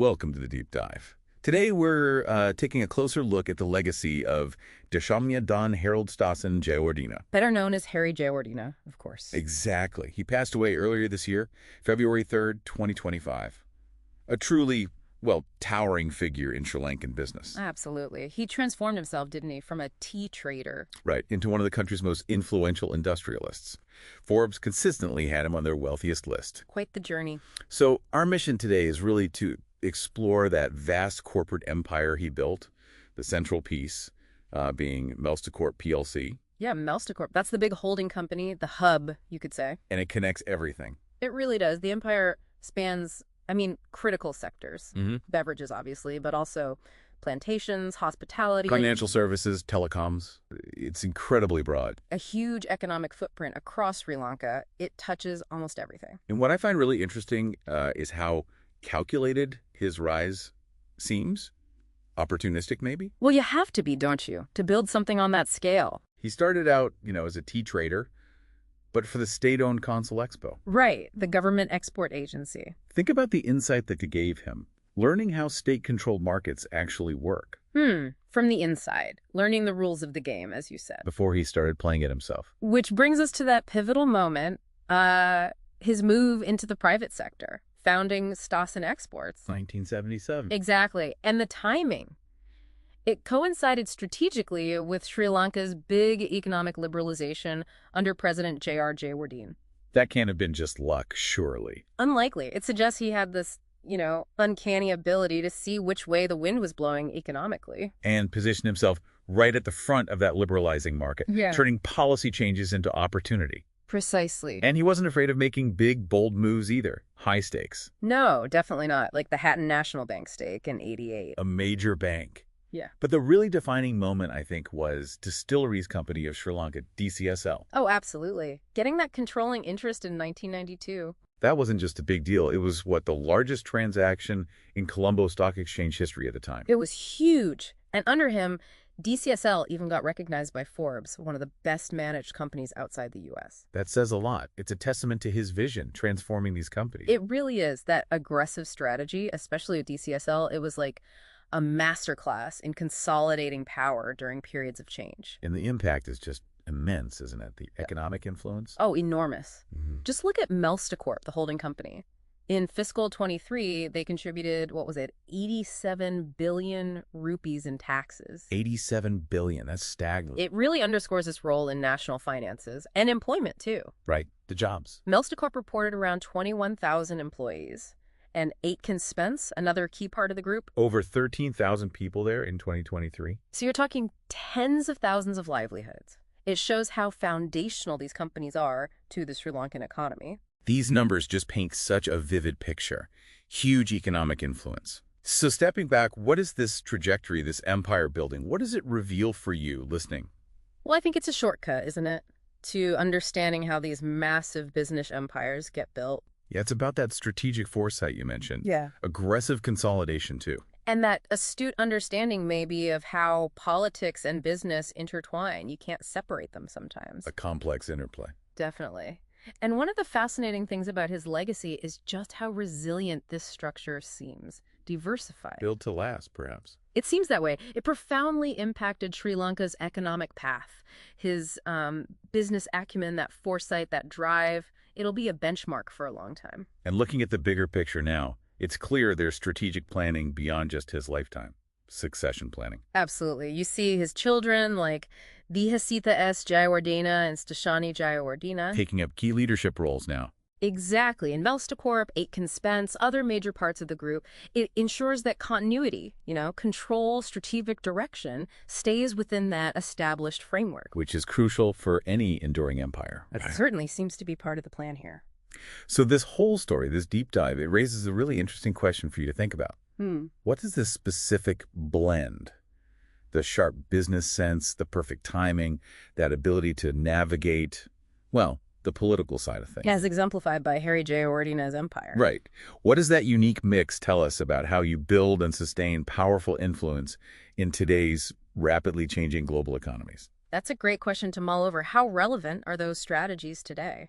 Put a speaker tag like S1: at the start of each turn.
S1: Welcome to the Deep Dive. Today we're taking a closer look at the legacy of Deshamanya Don Harold Stassen Jayawardena.
S2: Better known as Harry Jayawardena, of course.
S1: Exactly. He passed away earlier this year, February 3rd, 2025. A truly, well, towering figure in Sri Lankan business.
S2: Absolutely. He transformed himself, didn't he, from a tea trader.
S1: Right, into one of the country's most influential industrialists. Forbes consistently had him on their wealthiest list.
S2: Quite the journey.
S1: So our mission today is really to explore that vast corporate empire he built, the central piece being Melstacorp PLC.
S2: Yeah, Melstacorp. That's the big holding company, the hub, you could say.
S1: And it connects everything.
S2: It really does. The empire spans, critical sectors. Beverages, obviously, but also plantations, hospitality.
S1: Financial services, telecoms. It's incredibly broad.
S2: A huge economic footprint across Sri Lanka. It touches almost everything.
S1: And what I find really interesting is how calculated his rise seems. Opportunistic, maybe?
S2: Well, you have to be, don't you, to build something on that scale.
S1: He started out, as a tea trader, but for the state-owned Consul Expo.
S2: Right, the government export agency.
S1: Think about the insight that it gave him, learning how state-controlled markets actually work.
S2: From the inside, learning the rules of the game, as you said.
S1: Before he started playing it himself.
S2: Which brings us to that pivotal moment, his move into the private sector. Founding Stassen Exports.
S1: 1977.
S2: Exactly. And the timing. It coincided strategically with Sri Lanka's big economic liberalization under President J.R. Jayawardena.
S1: That can't have been just luck, surely.
S2: Unlikely. It suggests he had this, uncanny ability to see which way the wind was blowing economically.
S1: And position himself right at the front of that liberalizing market, turning policy changes into opportunity.
S2: Precisely.
S1: And he wasn't afraid of making big, bold moves either. High stakes.
S2: No, definitely not. Like the Hatton National Bank stake in '88.
S1: A major bank.
S2: Yeah.
S1: But the really defining moment, I think, was Distilleries Company of Sri Lanka, DCSL.
S2: Oh, absolutely. Getting that controlling interest in 1992.
S1: That wasn't just a big deal. It was, the largest transaction in Colombo Stock Exchange history at the time.
S2: It was huge. And under him, DCSL even got recognized by Forbes, one of the best managed companies outside the U.S.
S1: That says a lot. It's a testament to his vision, transforming these companies.
S2: It really is. That aggressive strategy, especially at DCSL, it was like a masterclass in consolidating power during periods of change.
S1: And the impact is just immense, isn't it? The economic influence?
S2: Oh, enormous. Just look at Melstacorp, the holding company. In fiscal 23, they contributed, 87 billion rupees in taxes.
S1: 87 billion. That's staggering.
S2: It really underscores its role in national finances and employment, too.
S1: Right. The jobs.
S2: Melstacorp reported around 21,000 employees. And Aitken Spence, another key part of the group.
S1: Over 13,000 people there in 2023.
S2: So you're talking tens of thousands of livelihoods. It shows how foundational these companies are to the Sri Lankan economy.
S1: These numbers just paint such a vivid picture. Huge economic influence. So stepping back, what is this trajectory, this empire building? What does it reveal for you listening?
S2: Well, I think it's a shortcut, isn't it? To understanding how these massive business empires get built.
S1: Yeah, it's about that strategic foresight you mentioned.
S2: Yeah.
S1: Aggressive consolidation, too.
S2: And that astute understanding, maybe, of how politics and business intertwine. You can't separate them sometimes.
S1: A complex interplay.
S2: Definitely. And one of the fascinating things about his legacy is just how resilient this structure seems. Diversified.
S1: Built to last, perhaps.
S2: It seems that way. It profoundly impacted Sri Lanka's economic path. His business acumen, that foresight, that drive, it'll be a benchmark for a long time.
S1: And looking at the bigger picture now, it's clear there's strategic planning beyond just his lifetime. Succession planning.
S2: Absolutely. You see his children like Deshamanya S. Jayawardena and Stassen Jayawardena
S1: taking up key leadership roles now.
S2: Exactly. In Melstacorp, Aitken Spence, other major parts of the group, it ensures that continuity, control, strategic direction stays within that established framework.
S1: Which is crucial for any enduring empire.
S2: That certainly seems to be part of the plan here.
S1: So this whole story, this deep dive, it raises a really interesting question for you to think about. What is this specific blend? The sharp business sense, the perfect timing, that ability to navigate, the political side of things.
S2: As exemplified by Harry Jayawardena's empire.
S1: Right. What does that unique mix tell us about how you build and sustain powerful influence in today's rapidly changing global economies?
S2: That's a great question to mull over. How relevant are those strategies today?